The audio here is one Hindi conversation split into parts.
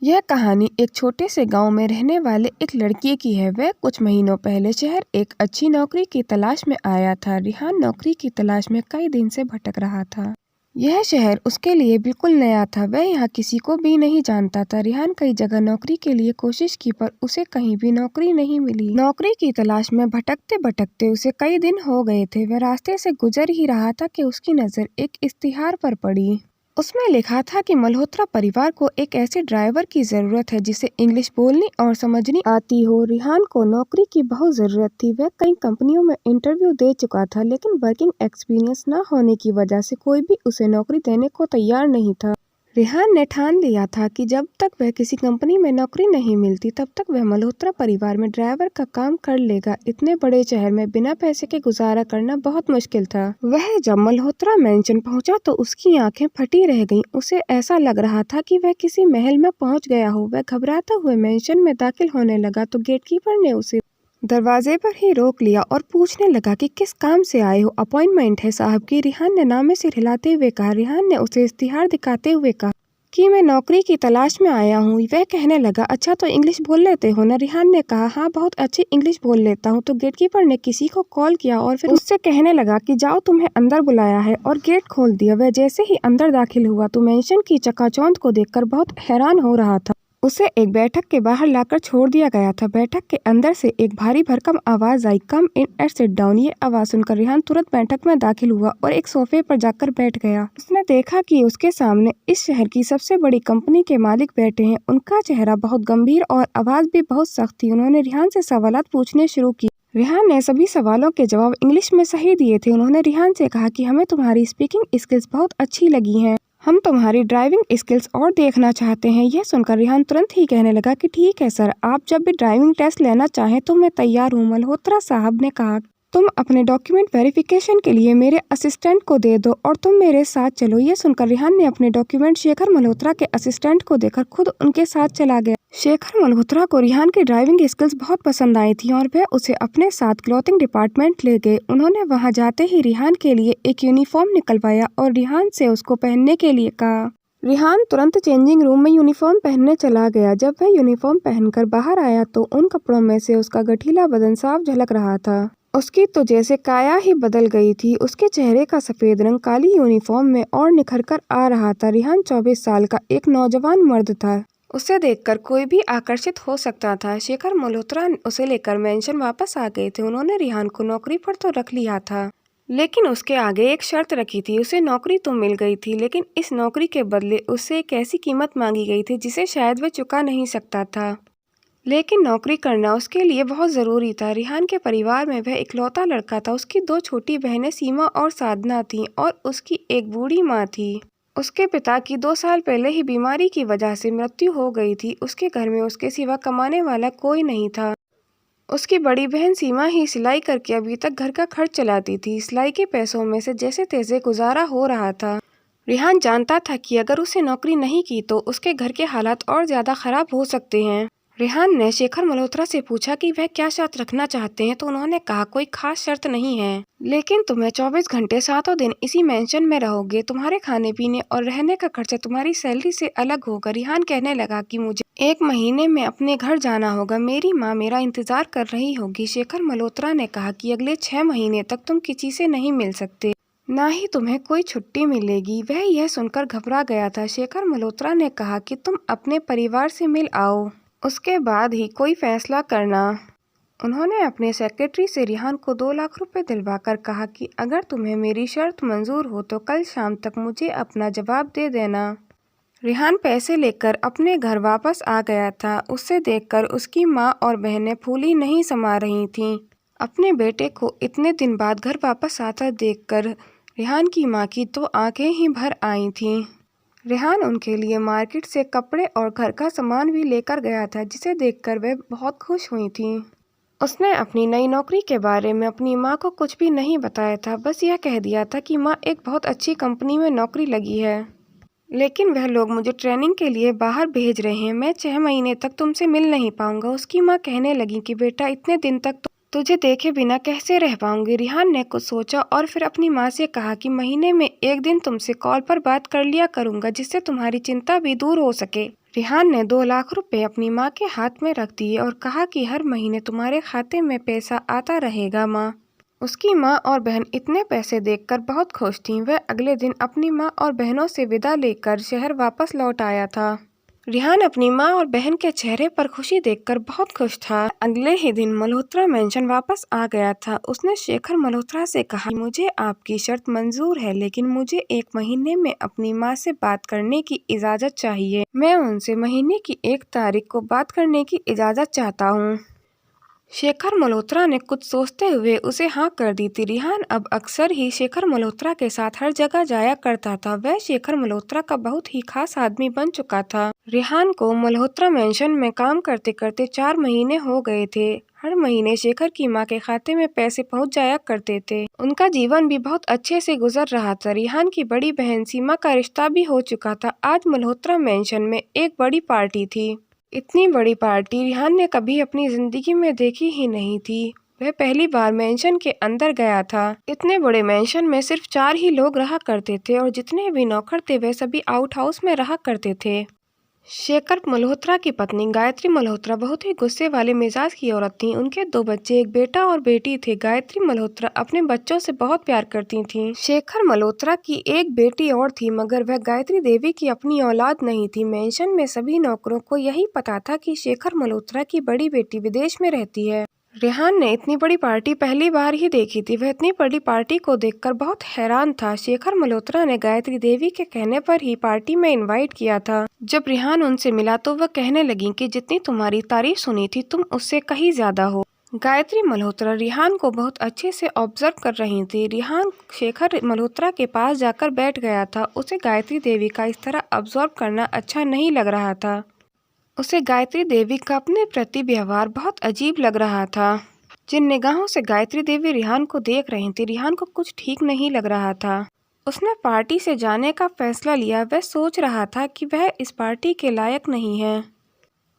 यह कहानी एक छोटे से गांव में रहने वाले एक लड़के की है। वह कुछ महीनों पहले शहर एक अच्छी नौकरी की तलाश में आया था। रिहान नौकरी की तलाश में कई दिन से भटक रहा था। यह शहर उसके लिए बिल्कुल नया था। वह यहाँ किसी को भी नहीं जानता था। रिहान कई जगह नौकरी के लिए कोशिश की पर उसे कहीं भी नौकरी नहीं मिली। नौकरी की तलाश में भटकते भटकते उसे कई दिन हो गए थे। वह रास्ते से गुजर ही रहा था कि उसकी नज़र एक इश्तिहार पर पड़ी। उसमें लिखा था कि मल्होत्रा परिवार को एक ऐसे ड्राइवर की ज़रूरत है जिसे इंग्लिश बोलनी और समझनी आती हो। रिहान को नौकरी की बहुत ज़रूरत थी। वह कई कंपनियों में इंटरव्यू दे चुका था, लेकिन वर्किंग एक्सपीरियंस न होने की वजह से कोई भी उसे नौकरी देने को तैयार नहीं था। रिहान ने ठान लिया था कि जब तक वह किसी कंपनी में नौकरी नहीं मिलती तब तक वह मल्होत्रा परिवार में ड्राइवर का काम कर लेगा। इतने बड़े शहर में बिना पैसे के गुजारा करना बहुत मुश्किल था। वह जब मल्होत्रा मैंशन पहुंचा तो उसकी आंखें फटी रह गईं। उसे ऐसा लग रहा था कि वह किसी महल में पहुंच गया हो। वह घबराता हुए मैंशन में दाखिल होने लगा तो गेटकीपर ने उसे दरवाजे पर ही रोक लिया और पूछने लगा कि किस काम से आए हो। अपॉइंटमेंट है साहब की, रिहान ने नाम में सिर हिलाते हुए कहा। रिहान ने उसे इश्तिहार दिखाते हुए कहा कि मैं नौकरी की तलाश में आया हूँ। वह कहने लगा, अच्छा तो इंग्लिश बोल लेते हो ना? रिहान ने कहा, हाँ बहुत अच्छी इंग्लिश बोल लेता हूँ। तो गेटकीपर ने किसी को कॉल किया और फिर उससे कहने लगा कि जाओ तुम्हें अंदर बुलाया है, और गेट खोल दिया। वह जैसे ही अंदर दाखिल हुआ तो मैंशन की चकाचौंध को देखकर बहुत हैरान हो रहा था। उसे एक बैठक के बाहर लाकर छोड़ दिया गया था। बैठक के अंदर से एक भारी भरकम आवाज आई, कम इन एंड सिट डाउन। ये आवाज सुनकर रिहान तुरंत बैठक में दाखिल हुआ और एक सोफे पर जाकर बैठ गया। उसने देखा कि उसके सामने इस शहर की सबसे बड़ी कंपनी के मालिक बैठे हैं। उनका चेहरा बहुत गंभीर और आवाज भी बहुत सख्त थी। उन्होंने रिहान से सवालात पूछने शुरू किए। रिहान ने सभी सवालों के जवाब इंग्लिश में सही दिए थे। उन्होंने रिहान से कहा कि हमें तुम्हारी स्पीकिंग स्किल्स बहुत अच्छी लगी हैं। हम तुम्हारी ड्राइविंग स्किल्स और देखना चाहते हैं। यह सुनकर रिहान तुरंत ही कहने लगा कि ठीक है सर, आप जब भी ड्राइविंग टेस्ट लेना चाहें तो मैं तैयार हूँ। मल्होत्रा साहब ने कहा, तुम अपने डॉक्यूमेंट वेरिफिकेशन के लिए मेरे असिस्टेंट को दे दो और तुम मेरे साथ चलो। यह सुनकर रिहान ने अपने डॉक्यूमेंट शेखर मल्होत्रा के असिस्टेंट को देकर खुद उनके साथ चला गया। शेखर मल्होत्रा को रिहान की ड्राइविंग स्किल्स बहुत पसंद आई थी और वह उसे अपने साथ क्लॉथिंग डिपार्टमेंट ले गए। उन्होंने वहां जाते ही रिहान के लिए एक यूनिफॉर्म निकलवाया और रिहान से उसको पहनने के लिए कहा। रिहान तुरंत चेंजिंग रूम में यूनिफॉर्म पहनने चला गया। जब वह यूनिफॉर्म पहनकर बाहर आया तो उन कपड़ों में से उसका गठीला बदन साफ झलक रहा था। उसकी तो जैसे काया ही बदल गई थी। उसके चेहरे का सफेद रंग काली यूनिफॉर्म में और निखर कर आ रहा था। रिहान 24 साल का एक नौजवान मर्द था। उसे देखकर कोई भी आकर्षित हो सकता था। शेखर मल्होत्रा उसे लेकर मैंशन वापस आ गए थे। उन्होंने रिहान को नौकरी पर तो रख लिया था, लेकिन उसके आगे एक शर्त रखी थी। उसे नौकरी तो मिल गई थी, लेकिन इस नौकरी के बदले उससे एक ऐसी कीमत मांगी गई थी जिसे शायद वह चुका नहीं सकता था। लेकिन नौकरी करना उसके लिए बहुत ज़रूरी था। रिहान के परिवार में वह इकलौता लड़का था। उसकी 2 छोटी बहनें सीमा और साधना थीं और उसकी एक बूढ़ी माँ थी। उसके पिता की 2 साल पहले ही बीमारी की वजह से मृत्यु हो गई थी। उसके घर में उसके सिवा कमाने वाला कोई नहीं था। उसकी बड़ी बहन सीमा ही सिलाई करके अभी तक घर का खर्च चलाती थी। सिलाई के पैसों में से जैसे तैसे गुजारा हो रहा था। रिहान जानता था कि अगर उसे नौकरी नहीं की तो उसके घर के हालात और ज़्यादा ख़राब हो सकते हैं। रिहान ने शेखर मल्होत्रा से पूछा कि वह क्या शर्त रखना चाहते हैं, तो उन्होंने कहा, कोई खास शर्त नहीं है, लेकिन तुम्हें 24 घंटे 7 दिन इसी मेंशन में रहोगे। तुम्हारे खाने पीने और रहने का खर्चा तुम्हारी सैलरी से अलग होगा। रिहान कहने लगा कि मुझे 1 महीने में अपने घर जाना होगा। मेरी माँ मेरा इंतजार कर रही होगी। शेखर मल्होत्रा ने कहा कि अगले 6 महीने तक तुम किसी से नहीं मिल सकते, ना ही तुम्हें कोई छुट्टी मिलेगी। वह यह सुनकर घबरा गया था। शेखर मल्होत्रा ने कहा कि तुम अपने परिवार से मिल आओ, उसके बाद ही कोई फैसला करना। उन्होंने अपने सेक्रेटरी से रिहान को 2 लाख रुपए दिलवाकर कहा कि अगर तुम्हें मेरी शर्त मंजूर हो तो कल शाम तक मुझे अपना जवाब दे देना। रिहान पैसे लेकर अपने घर वापस आ गया था। उसे देखकर उसकी माँ और बहनें फूली नहीं समा रही थीं। अपने बेटे को इतने दिन बाद घर वापस आता देखकर रिहान की माँ की तो आंखें ही भर आई थीं। रिहान उनके लिए मार्केट से कपड़े और घर का सामान भी लेकर गया था, जिसे देखकर वे बहुत खुश हुई थीं। उसने अपनी नई नौकरी के बारे में अपनी माँ को कुछ भी नहीं बताया था। बस यह कह दिया था कि माँ, एक बहुत अच्छी कंपनी में नौकरी लगी है, लेकिन वह लोग मुझे ट्रेनिंग के लिए बाहर भेज रहे हैं। मैं 6 महीने तक तुमसे मिल नहीं पाऊंगा। उसकी माँ कहने लगी कि बेटा, इतने दिन तक तुझे देखे बिना कैसे रह पाऊंगी। रिहान ने कुछ सोचा और फिर अपनी माँ से कहा कि महीने में 1 दिन तुमसे कॉल पर बात कर लिया करूंगा, जिससे तुम्हारी चिंता भी दूर हो सके। रिहान ने 2 लाख रुपए अपनी माँ के हाथ में रख दिए और कहा कि हर महीने तुम्हारे खाते में पैसा आता रहेगा माँ। उसकी माँ और बहन इतने पैसे देखकर बहुत खुश थीं। वह अगले दिन अपनी माँ और बहनों से विदा लेकर शहर वापस लौट आया था। रिहान अपनी माँ और बहन के चेहरे पर खुशी देखकर बहुत खुश था। अगले ही दिन मल्होत्रा मेंशन वापस आ गया था। उसने शेखर मल्होत्रा से कहा, मुझे आपकी शर्त मंजूर है, लेकिन मुझे 1 महीने में अपनी माँ से बात करने की इजाज़त चाहिए। मैं उनसे महीने की 1 तारीख को बात करने की इजाज़त चाहता हूँ। शेखर मल्होत्रा ने कुछ सोचते हुए उसे हाँ कर दी थी। रिहान अब अक्सर ही शेखर मल्होत्रा के साथ हर जगह जाया करता था। वह शेखर मल्होत्रा का बहुत ही खास आदमी बन चुका था। रिहान को मल्होत्रा मेंशन में काम करते करते 4 महीने हो गए थे। हर महीने शेखर की माँ के खाते में पैसे पहुँच जाया करते थे। उनका जीवन भी बहुत अच्छे से गुजर रहा था। रिहान की बड़ी बहन सीमा का रिश्ता भी हो चुका था। आज मल्होत्रा मेंशन में एक बड़ी पार्टी थी। इतनी बड़ी पार्टी रिहान ने कभी अपनी जिंदगी में देखी ही नहीं थी। वह पहली बार मेंशन के अंदर गया था। इतने बड़े मेंशन में सिर्फ 4 ही लोग रहा करते थे और जितने भी नौकर थे वह सभी आउट हाउस में रहा करते थे। शेखर मल्होत्रा की पत्नी गायत्री मल्होत्रा बहुत ही गुस्से वाले मिजाज की औरत थी। उनके 2 बच्चे, एक बेटा और बेटी थे। गायत्री मल्होत्रा अपने बच्चों से बहुत प्यार करती थीं। शेखर मल्होत्रा की एक बेटी और थी, मगर वह गायत्री देवी की अपनी औलाद नहीं थी। मेंशन में सभी नौकरों को यही पता था कि शेखर मल्होत्रा की बड़ी बेटी विदेश में रहती है। रिहान ने इतनी बड़ी पार्टी पहली बार ही देखी थी। वह इतनी बड़ी पार्टी को देखकर बहुत हैरान था। शेखर मल्होत्रा ने गायत्री देवी के कहने पर ही पार्टी में इनवाइट किया था। जब रिहान उनसे मिला तो वह कहने लगी कि जितनी तुम्हारी तारीफ सुनी थी तुम उससे कहीं ज्यादा हो। गायत्री मल्होत्रा रिहान को बहुत अच्छे से ऑब्जर्व कर रही थी। रिहान शेखर मल्होत्रा के पास जाकर बैठ गया था। उसे गायत्री देवी का इस तरह ऑब्जर्व करना अच्छा नहीं लग रहा था। उसे गायत्री देवी का अपने प्रति व्यवहार बहुत अजीब लग रहा था। जिन निगाहों से गायत्री देवी रिहान को देख रही थी, रिहान को कुछ ठीक नहीं लग रहा था। उसने पार्टी से जाने का फैसला लिया। वह सोच रहा था कि वह इस पार्टी के लायक नहीं है।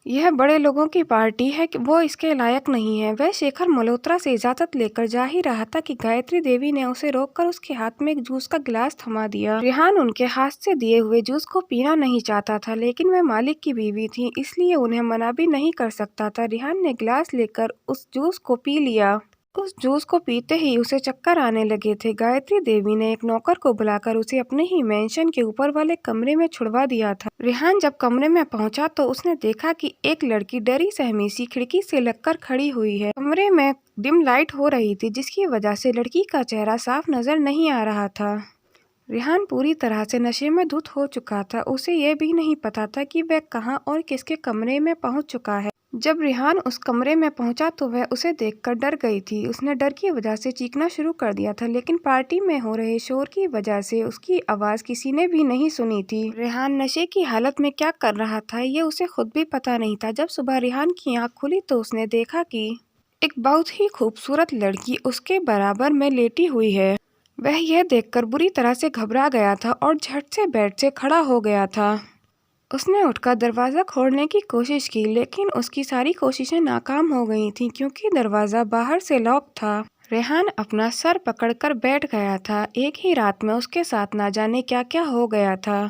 यह बड़े लोगों की पार्टी है कि वो इसके लायक नहीं है। वह शेखर मल्होत्रा से इजाजत लेकर जा ही रहा था कि गायत्री देवी ने उसे रोककर उसके हाथ में एक जूस का गिलास थमा दिया। रिहान उनके हाथ से दिए हुए जूस को पीना नहीं चाहता था, लेकिन वह मालिक की बीवी थी, इसलिए उन्हें मना भी नहीं कर सकता था। रिहान ने गिलास लेकर उस जूस को पी लिया। उस जूस को पीते ही उसे चक्कर आने लगे थे। गायत्री देवी ने एक नौकर को बुलाकर उसे अपने ही मेंशन के ऊपर वाले कमरे में छुड़वा दिया था। रिहान जब कमरे में पहुंचा तो उसने देखा कि एक लड़की डरी सहमी सी खिड़की से लगकर खड़ी हुई है। कमरे में डिम लाइट हो रही थी, जिसकी वजह से लड़की का चेहरा साफ नजर नहीं आ रहा था। रिहान पूरी तरह से नशे में धुत हो चुका था। उसे यह भी नहीं पता था कि वह कहाँ और किसके कमरे में पहुंच चुका है। जब रिहान उस कमरे में पहुंचा तो वह उसे देखकर डर गई थी। उसने डर की वजह से चीखना शुरू कर दिया था, लेकिन पार्टी में हो रहे शोर की वजह से उसकी आवाज किसी ने भी नहीं सुनी थी। रिहान नशे की हालत में क्या कर रहा था ये उसे खुद भी पता नहीं था। जब सुबह रिहान की आँख खुली तो उसने देखा कि एक बहुत ही खूबसूरत लड़की उसके बराबर में लेटी हुई है। वह यह देखकर बुरी तरह से घबरा गया था और झट से बेड से खड़ा हो गया था। उसने उठकर दरवाज़ा खोलने की कोशिश की, लेकिन उसकी सारी कोशिशें नाकाम हो गई थीं क्योंकि दरवाज़ा बाहर से लॉक था। रेहान अपना सर पकड़कर बैठ गया था। एक ही रात में उसके साथ ना जाने क्या क्या हो गया था।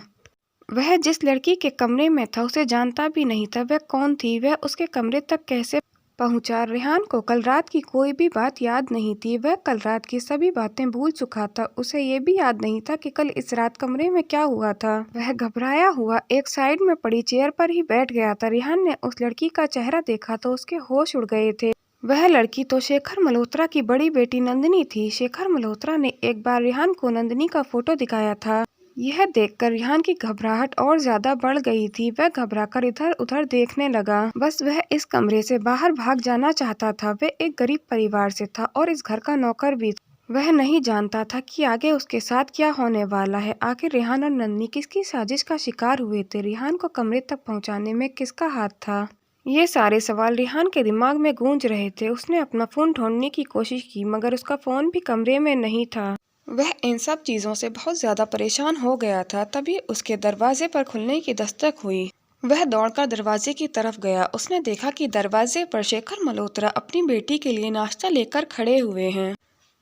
वह जिस लड़की के कमरे में था उसे जानता भी नहीं था। वह कौन थी, वह उसके कमरे तक कैसे पहुंचा। रेहान को कल रात की कोई भी बात याद नहीं थी। वह कल रात की सभी बातें भूल चुका था। उसे ये भी याद नहीं था कि कल इस रात कमरे में क्या हुआ था। वह घबराया हुआ एक साइड में पड़ी चेयर पर ही बैठ गया था। रेहान ने उस लड़की का चेहरा देखा तो उसके होश उड़ गए थे। वह लड़की तो शेखर मल्होत्रा की बड़ी बेटी नंदिनी थी। शेखर मल्होत्रा ने एक बार रेहान को नंदिनी का फोटो दिखाया था। यह देखकर रेहान की घबराहट और ज्यादा बढ़ गई थी। वह घबराकर इधर उधर देखने लगा। बस वह इस कमरे से बाहर भाग जाना चाहता था। वह एक गरीब परिवार से था और इस घर का नौकर भी था। वह नहीं जानता था कि आगे उसके साथ क्या होने वाला है। आखिर रेहान और नंदिनी किसकी साजिश का शिकार हुए थे? रेहान को कमरे तक पहुंचाने में किसका हाथ था? ये सारे सवाल रेहान के दिमाग में गूंज रहे थे। उसने अपना फोन ढूंढने की कोशिश की, मगर उसका फोन भी कमरे में नहीं था। वह इन सब चीज़ों से बहुत ज़्यादा परेशान हो गया था। तभी उसके दरवाजे पर खुलने की दस्तक हुई। वह दौड़कर दरवाजे की तरफ गया। उसने देखा कि दरवाजे पर शेखर मल्होत्रा अपनी बेटी के लिए नाश्ता लेकर खड़े हुए हैं।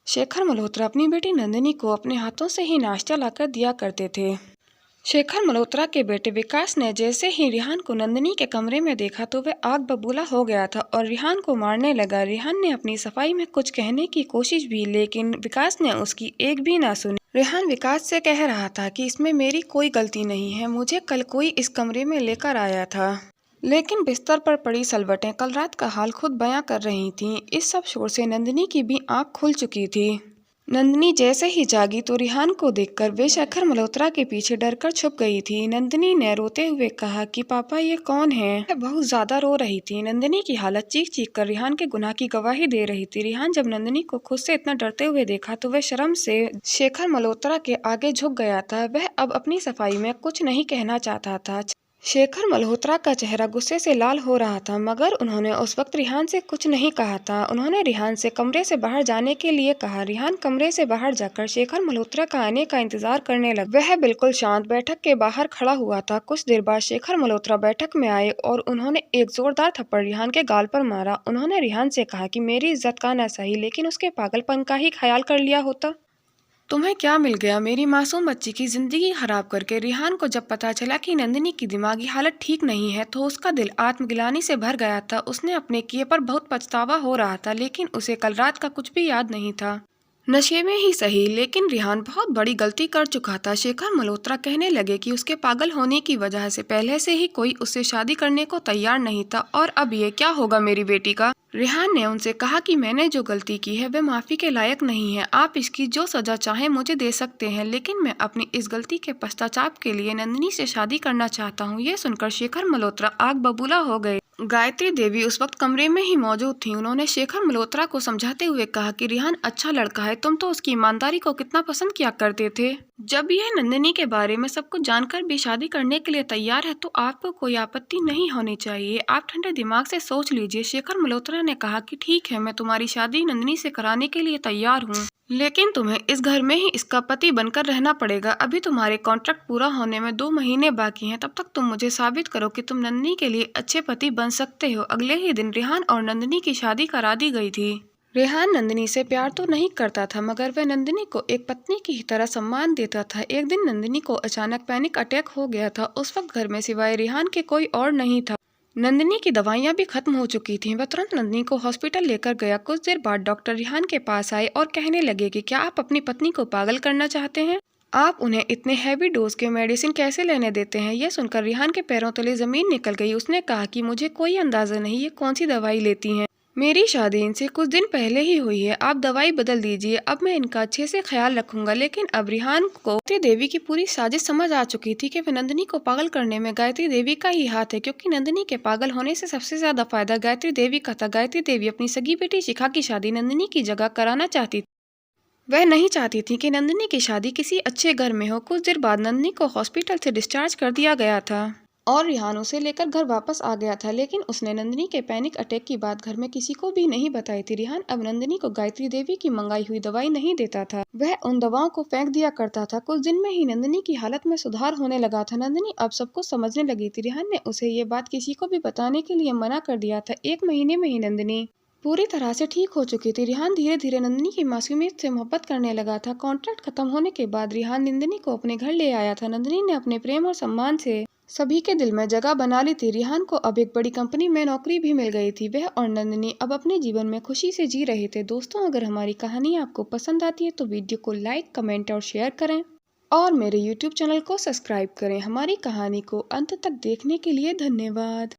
शेखर मल्होत्रा अपनी बेटी नंदिनी को अपने हाथों से ही नाश्ता लाकर दिया करते थे। शेखर मल्होत्रा के बेटे विकास ने जैसे ही रिहान को नंदिनी के कमरे में देखा तो वह आग बबूला हो गया था और रिहान को मारने लगा। रिहान ने अपनी सफाई में कुछ कहने की कोशिश भी, लेकिन विकास ने उसकी एक भी ना सुनी। रिहान विकास से कह रहा था कि इसमें मेरी कोई गलती नहीं है, मुझे कल कोई इस कमरे में लेकर आया था। लेकिन बिस्तर पर पड़ी सलवटें कल रात का हाल खुद बयां कर रही थीं। इस सब शोर से नंदिनी की भी आंख खुल चुकी थी। नंदिनी जैसे ही जागी तो रिहान को देखकर वे शेखर मल्होत्रा के पीछे डरकर छुप गई थी। नंदिनी ने रोते हुए कहा कि पापा ये कौन है? वह बहुत ज्यादा रो रही थी। नंदिनी की हालत चीख चीख कर रिहान के गुनाह की गवाही दे रही थी। रिहान जब नंदिनी को खुद से इतना डरते हुए देखा तो वह शर्म से शेखर मल्होत्रा के आगे झुक गया था। वह अब अपनी सफाई में कुछ नहीं कहना चाहता था। शेखर मल्होत्रा का चेहरा गुस्से से लाल हो रहा था, मगर उन्होंने उस वक्त रिहान से कुछ नहीं कहा था। उन्होंने रिहान से कमरे से बाहर जाने के लिए कहा। रिहान कमरे से बाहर जाकर शेखर मल्होत्रा का आने का इंतजार करने लगा। वह बिल्कुल शांत बैठक के बाहर खड़ा हुआ था। कुछ देर बाद शेखर मल्होत्रा बैठक में आए और उन्होंने एक जोरदार थप्पड़ रिहान के गाल पर मारा। उन्होंने रिहान से कहा कि मेरी इज्जत का न सही, लेकिन उसके पागलपन का ही ख्याल कर लिया होता। तुम्हें क्या मिल गया मेरी मासूम बच्ची की जिंदगी खराब करके? रिहान को जब पता चला कि नंदिनी की दिमागी हालत ठीक नहीं है तो उसका दिल आत्मग्लानि से भर गया था। उसने अपने किए पर बहुत पछतावा हो रहा था, लेकिन उसे कल रात का कुछ भी याद नहीं था। नशे में ही सही, लेकिन रिहान बहुत बड़ी गलती कर चुका था। शेखर मल्होत्रा कहने लगे कि उसके पागल होने की वजह से पहले से ही कोई उससे शादी करने को तैयार नहीं था, और अब ये क्या होगा मेरी बेटी का? रिहान ने उनसे कहा कि मैंने जो गलती की है वह माफी के लायक नहीं है। आप इसकी जो सजा चाहें मुझे दे सकते हैं, लेकिन मैं अपनी इस गलती के पश्चाताप के लिए नंदिनी से शादी करना चाहता हूँ। ये सुनकर शेखर मल्होत्रा आग बबूला हो गए। गायत्री देवी उस वक्त कमरे में ही मौजूद थी। उन्होंने शेखर मल्होत्रा को समझाते हुए कहा कि रिहान अच्छा लड़का है, तुम तो उसकी ईमानदारी को कितना पसंद किया करते थे। जब यह नंदिनी के बारे में सब कुछ जानकर भी शादी करने के लिए तैयार है तो आपको कोई आपत्ति नहीं होनी चाहिए। आप ठंडे दिमाग से सोच लीजिए। शेखर मल्होत्रा ने कहा कि ठीक है, मैं तुम्हारी शादी नंदिनी से कराने के लिए तैयार हूँ, लेकिन तुम्हें इस घर में ही इसका पति बनकर रहना पड़ेगा। अभी तुम्हारे कॉन्ट्रैक्ट पूरा होने में 2 महीने बाकी हैं। तब तक तुम मुझे साबित करो कि तुम नंदिनी के लिए अच्छे पति बन सकते हो। अगले ही दिन रिहान और नंदिनी की शादी करा दी गई थी। रिहान नंदिनी से प्यार तो नहीं करता था, मगर वह नंदिनी को एक पत्नी की तरह सम्मान देता था। एक दिन नंदिनी को अचानक पैनिक अटैक हो गया था। उस वक्त घर में सिवाय रिहान के कोई और नहीं था। नंदिनी की दवाइयां भी खत्म हो चुकी थीं। वह तुरंत नंदिनी को हॉस्पिटल लेकर गया। कुछ देर बाद डॉक्टर रिहान के पास आए और कहने लगे कि क्या आप अपनी पत्नी को पागल करना चाहते हैं? आप उन्हें इतने हैवी डोज के मेडिसिन कैसे लेने देते हैं? यह सुनकर रिहान के पैरों तले जमीन निकल गई। उसने कहा कि मुझे कोई अंदाजा नहीं ये कौन सी दवाई लेती हैं। मेरी शादी इनसे कुछ दिन पहले ही हुई है। आप दवाई बदल दीजिए, अब मैं इनका अच्छे से ख्याल रखूंगा। लेकिन अब रिहान को गायत्री देवी की पूरी साजिश समझ आ चुकी थी कि वह नंदिनी को पागल करने में गायत्री देवी का ही हाथ है, क्योंकि नंदिनी के पागल होने से सबसे ज्यादा फायदा गायत्री देवी का था। गायत्री देवी अपनी सगी बेटी शिखा की शादी नंदिनी की जगह कराना चाहती थी। वह नहीं चाहती थी कि नंदिनी की शादी किसी अच्छे घर में हो। कुछ देर बाद नंदिनी को हॉस्पिटल से डिस्चार्ज कर दिया गया था और रिहान उसे लेकर घर वापस आ गया था, लेकिन उसने नंदिनी के पैनिक अटैक की बात घर में किसी को भी नहीं बताई थी। रिहान अब नंदिनी को गायत्री देवी की मंगाई हुई दवाई नहीं देता था। वह उन दवाओं को फेंक दिया करता था। कुछ दिन में ही नंदिनी की हालत में सुधार होने लगा था। नंदिनी अब सब कुछ समझने लगी थी। रिहान ने उसे ये बात किसी को भी बताने के लिए मना कर दिया था। 1 महीने में ही नंदिनी पूरी तरह से ठीक हो चुकी थी। रिहान धीरे धीरे नंदिनी की मासूमियत से मोहब्बत करने लगा था। कॉन्ट्रैक्ट खत्म होने के बाद रिहान नंदिनी को अपने घर ले आया था। नंदिनी ने अपने प्रेम और सम्मान से सभी के दिल में जगह बना ली थी। रिहान को अब एक बड़ी कंपनी में नौकरी भी मिल गई थी। वह और नंदिनी अब अपने जीवन में खुशी से जी रहे थे। दोस्तों, अगर हमारी कहानी आपको पसंद आती है तो वीडियो को लाइक, कमेंट और शेयर करें और मेरे YouTube चैनल को सब्सक्राइब करें। हमारी कहानी को अंत तक देखने के लिए धन्यवाद।